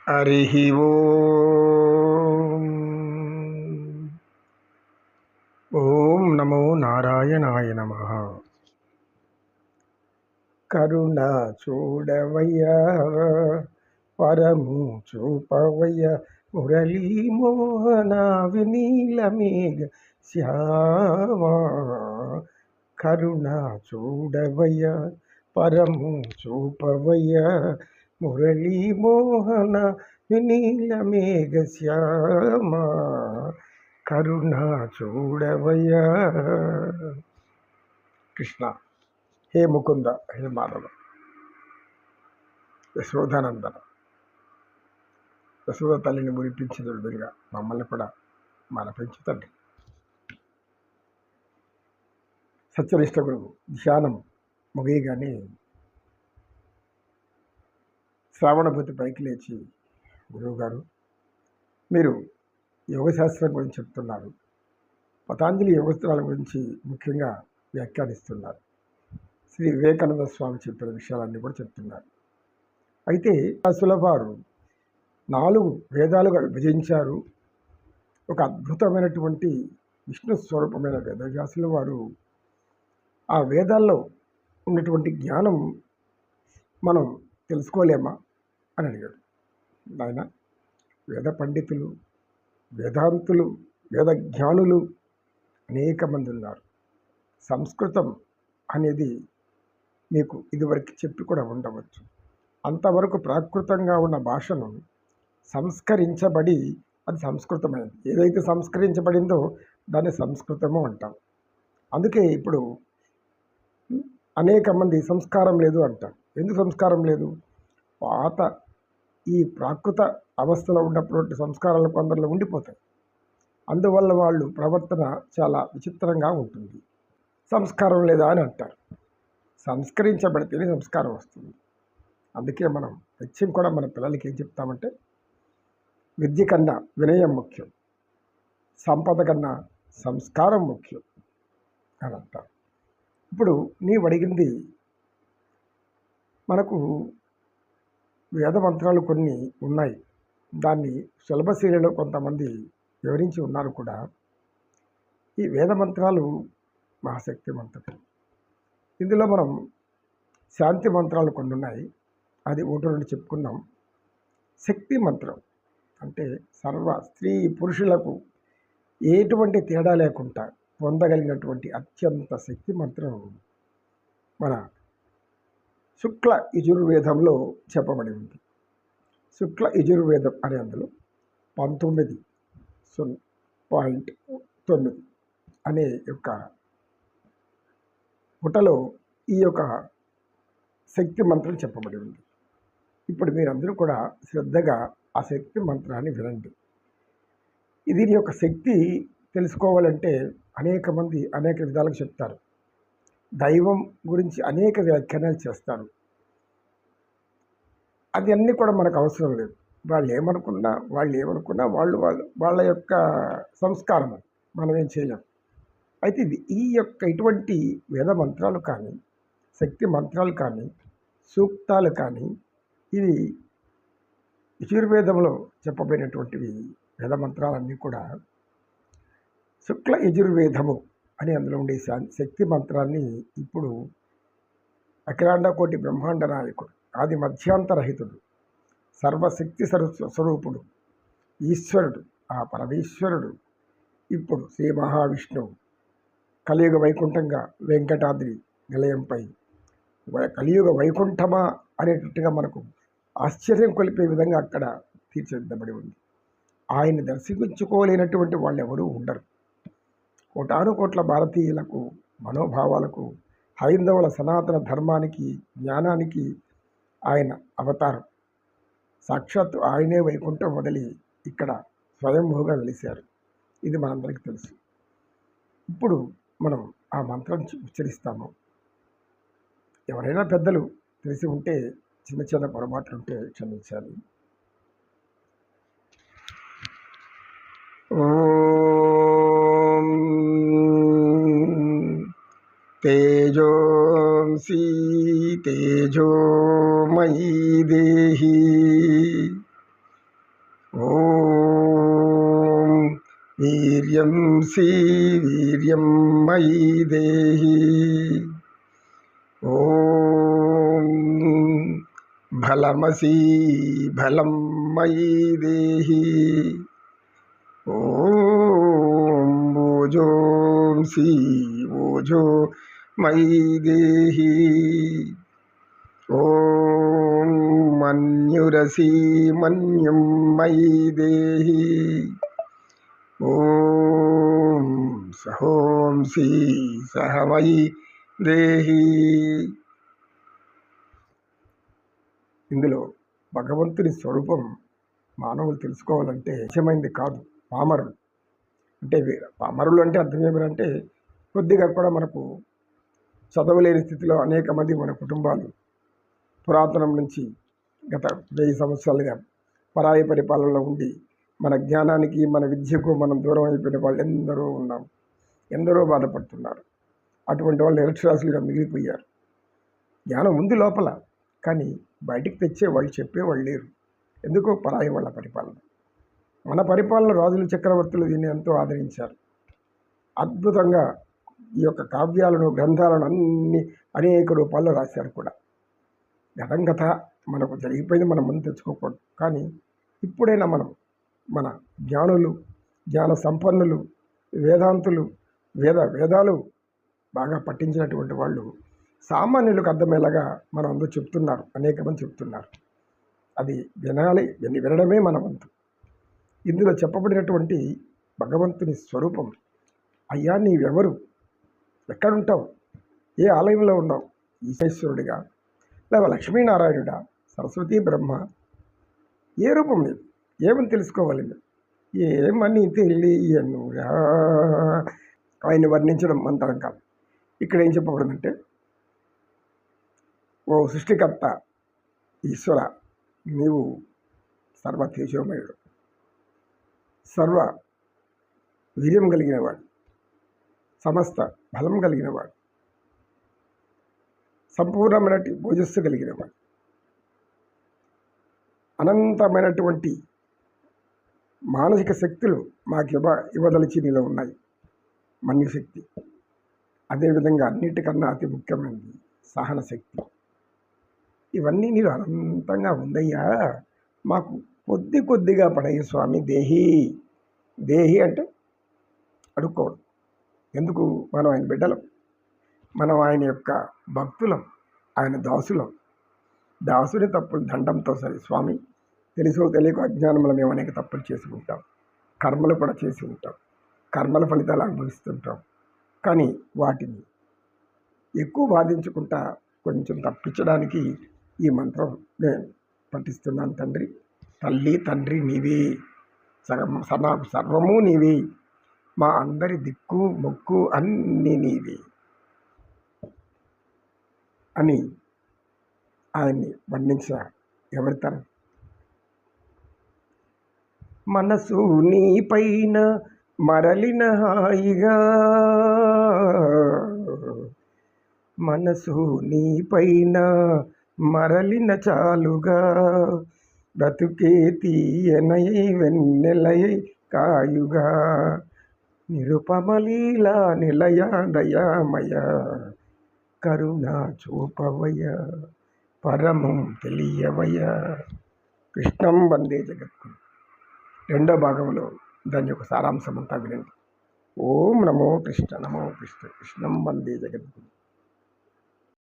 హరి ఓం. ఓం నమో నారాయణాయ నమః. కరుణ చూడవయ్యా, పరము చూపవయ్య, మురళీ మోహన వినీల మేఘ శ్యామా. కరుణ చూడవయ్య, పరము చూపవయ్య, మురళీ మోహన వినీల మేఘ శ్యామా. కరుణ చూడవయ్యా. కృష్ణ. హే ముకుంద, హే మాధవ, యశోదానందన, యశోద తల్లిని మురిపించిన విధంగా మమ్మల్ని కూడా మనపించు తండ్రి. సత్యనిష్ట గురువు ధ్యానం ముగియగానే శ్రావణభూతి పైకి లేచి, గురువుగారు మీరు యోగశాస్త్రం గురించి చెప్తున్నారు, పతాంజలి యోగస్త్రాల గురించి ముఖ్యంగా వ్యాఖ్యానిస్తున్నారు, శ్రీ వివేకానంద స్వామి చెప్పిన విషయాలన్నీ కూడా చెప్తున్నారు. అయితే అసలు వారు 4 వేదాలుగా విభజించారు. ఒక అద్భుతమైనటువంటి విష్ణు స్వరూపమైన వేదవ్యాసుల వారు ఆ వేదాల్లో ఉన్నటువంటి జ్ఞానం మనం తెలుసుకోలేమా అని అడిగాడు. ఆయన వేద పండితులు, వేదాంతులు, వేద జ్ఞానులు అనేక మంది ఉన్నారు. సంస్కృతం అనేది మీకు ఇదివరకు చెప్పి కూడా ఉండవచ్చు. అంతవరకు ప్రాకృతంగా ఉన్న భాషను సంస్కరించబడి అది సంస్కృతమైనది. ఏదైతే సంస్కరించబడిందో దాన్ని సంస్కృతము అంటాం. అందుకే ఇప్పుడు అనేక మంది సంస్కారం లేదు అంటారు. ఎందుకు సంస్కారం లేదు? పాత ఈ ప్రాకృత అవస్థలో ఉన్నటువంటి సంస్కారాలు కొందరిలో ఉండిపోతాయి. అందువల్ల వాళ్ళు ప్రవర్తన చాలా విచిత్రంగా ఉంటుంది. సంస్కారం లేదా అని అంటారు. సంస్కరించబడితేనే సంస్కారం వస్తుంది. అందుకే మనం నిత్యం కూడా మన పిల్లలకి ఏం చెప్తామంటే, విద్య కన్నా వినయం ముఖ్యం, సంపద కన్నా సంస్కారం ముఖ్యం అని అంటారు. ఇప్పుడు నీవు అడిగింది, మనకు వేద మంత్రాలు కొన్ని ఉన్నాయి. దాన్ని సులభశైలిలో కొంతమంది వివరించి ఉన్నారు కూడా. ఈ వేద మంత్రాలు మహాశక్తి మంత్రం. ఇందులో మనం శాంతి మంత్రాలు కొన్ని ఉన్నాయి, అది ఒకటి రెండు చెప్పుకున్నాం. శక్తి మంత్రం అంటే సర్వ స్త్రీ పురుషులకు ఎటువంటి తేడా లేకుండా పొందగలిగినటువంటి అత్యంత శక్తి మంత్రం మన శుక్ల యజుర్వేదంలో చెప్పబడి ఉంది. శుక్ల యజుర్వేదం అనే అందులో 19.9 అనే యొక్క పుటలో ఈ యొక్క శక్తి మంత్రం చెప్పబడి ఉంది. ఇప్పుడు మీరందరూ కూడా శ్రద్ధగా ఆ శక్తి మంత్రాన్ని వినండి. దీని యొక్క శక్తి తెలుసుకోవాలంటే అనేక మంది అనేక విధాలుగా చెప్తారు. దైవం గురించి అనేక వ్యాఖ్యానాలు చేస్తారు. అది అన్నీ కూడా మనకు అవసరం లేదు. వాళ్ళు ఏమనుకున్నా వాళ్ళ యొక్క సంస్కారం, మనం ఏం చేయలేం. అయితే ఈ యొక్క ఇటువంటి వేద మంత్రాలు కానీ, శక్తి మంత్రాలు కానీ, సూక్తాలు కానీ, ఇవి యజుర్వేదంలో చెప్పబడినటువంటివి. వేద మంత్రాలన్నీ కూడా శుక్ల యజుర్వేదము అని అందులో ఉండే శక్తి మంత్రాన్ని ఇప్పుడు అఖిలాండ కోటి బ్రహ్మాండ నాయకుడు, ఆది మధ్యాంతరహితుడు, సర్వశక్తి స్వరూపుడు, ఈశ్వరుడు, ఆ పరమేశ్వరుడు ఇప్పుడు శ్రీ మహావిష్ణువు కలియుగ వైకుంఠంగా వెంకటాద్రి నిలయంపై కలియుగ వైకుంఠమా అనేటట్టుగా మనకు ఆశ్చర్యం కొలిపే విధంగా అక్కడ తీర్చిదిద్దబడి ఉంది. ఆయన్ని దర్శించుకోలేనటువంటి వాళ్ళు ఎవరూ ఉండరు. కోటాను కోట్ల భారతీయులకు మనోభావాలకు, హైందవుల సనాతన ధర్మానికి, జ్ఞానానికి ఆయన అవతారం. సాక్షాత్తు ఆయనే వైకుంఠం వదిలి ఇక్కడ స్వయంభూగా వెలిశారు. ఇది మనందరికీ తెలుసు. ఇప్పుడు మనం ఆ మంత్రం ఉచ్చరిస్తాము. ఎవరైనా పెద్దలు తెలిసి ఉంటే చిన్న చిన్న పొరపాట్లు ఉంటే క్షమించాలి. ఓం తేజోంసి తేజోమయీ దేహి వీర్యం సి వీర్యం మయి దేహి. ఓం బలమసి బలం మయి దేహి. ఓం ఓజోంసి ఓజో మయి దేహి. ఓం మన్యురసి మన్యం మయి దేహి. ఓం సహోంసి సహమయి దేహి. ఇందులో భగవంతుని స్వరూపం మానవులు తెలుసుకోవాలంటే నిజమైంది కాదు. పామరులు అంటే పామరులు అంటే అర్థం ఏమిటంటే కొద్దిగా కూడా మనకు చదవలేని స్థితిలో అనేక మంది మన కుటుంబాలు పురాతనం నుంచి గత 1000 సంవత్సరాలుగా పరాయి పరిపాలనలో ఉండి మన జ్ఞానానికి మన విద్యకు మనం దూరం అయిపోయిన వాళ్ళు ఎందరో ఉన్నాం. ఎందరో బాధపడుతున్నారు. అటువంటి వాళ్ళు నిరక్షరాస్యులుగా మిగిలిపోయారు. జ్ఞానం ఉంది లోపల, కానీ బయటికి తెచ్చే వాళ్ళు చెప్పేవాళ్ళు లేరు. ఎందుకో పరాయి వాళ్ళ పరిపాలన. మన పరిపాలన రాజులు చక్రవర్తులు దీన్ని ఎంతో ఆదరించారు. అద్భుతంగా ఈ యొక్క కావ్యాలను గ్రంథాలను అనేక రూపాల్లో రాశారు కూడా. గతం కథ మనకు జరిగిపోయింది, మనం ముందు తెచ్చుకోకూడదు. కానీ ఇప్పుడైనా మనం మన జ్ఞానులు, జ్ఞాన సంపన్నులు, వేదాంతులు, వేదాలు బాగా పట్టించినటువంటి వాళ్ళు సామాన్యులకు అర్థమయ్యేలాగా మనం అందరూ చెప్తున్నారు. అనేక మంది చెప్తున్నారు. అది వినాలి, వినడమే మన వంతు. ఇందులో చెప్పబడినటువంటి భగవంతుని స్వరూపం, అయ్యా నీవెవరు, ఎక్కడుంటావు, ఏ ఆలయంలో ఉన్నావు, ఈశ్వరుడిగా లేదా లక్ష్మీనారాయణుడా, సరస్వతి బ్రహ్మ, ఏ రూపం లేదు, ఏమని తెలుసుకోవాలి, ఏమని తెలియనురా. ఆయన్ని వర్ణించడం మంతరం కాదు. ఇక్కడ ఏం చెప్పబడిందంటే, ఓ సృష్టికర్త ఈశ్వర, నీవు సర్వ తేజోమయుడు, సర్వ వీర్యం కలిగినవాడు, సమస్త బలం కలిగినవాడు, సంపూర్ణమైనటువంటి భోజస్సు కలిగినవాడు, అనంతమైనటువంటి మానసిక శక్తులు మాకు ఇవ్వదలిచి నీలో ఉన్నాయి. మన్యుశక్తి, అదేవిధంగా అన్నిటికన్నా అతి ముఖ్యమైనది సహన శక్తి. ఇవన్నీ నీరు అనంతంగా ఉందయ్యా, మాకు కొద్ది కొద్దిగా పడయ్య స్వామి. దేహి అంటే అడుక్కోవడం. ఎందుకు? మనం ఆయన బిడ్డలం, మనం ఆయన యొక్క భక్తులం, ఆయన దాసులం. దాసుని తప్పులు దండంతో సరే స్వామి. తెలుసో తెలియక అజ్ఞానంలో మేము అనేక తప్పులు చేసుకుంటాం, కర్మలు కూడా చేసి ఉంటాం, కర్మల ఫలితాలు అనుభవిస్తుంటాం. కానీ వాటిని ఎక్కువ బాధించుకుంటా కొంచెం తప్పించడానికి ఈ మంత్రం నేను పఠిస్తున్నాను. తండ్రి, తల్లి, తండ్రి నీవే, సర్వము నీవే, మా అందరి దిక్కు మొక్కు అన్నీ నీవే అని ఆయన్ని వర్ణించ ఎవరితరం. మనసు నీ పైన మరలిన హాయిగా, మనసు నీ పైన మరలిన చాలుగా, బ్రతుకే తీయనై వెన్నెలై కాయుగా, నిరుపమలీల నిలయ దయామయ, కరుణ చూపవయ, పరమం తెలియవయ. కృష్ణం వందే జగద్గురు. రెండో భాగంలో దాని యొక్క సారాంశం అంతా వినండి. ఓం నమో కృష్ణ, నమో కృష్ణ, కృష్ణం వందే జగద్గురు.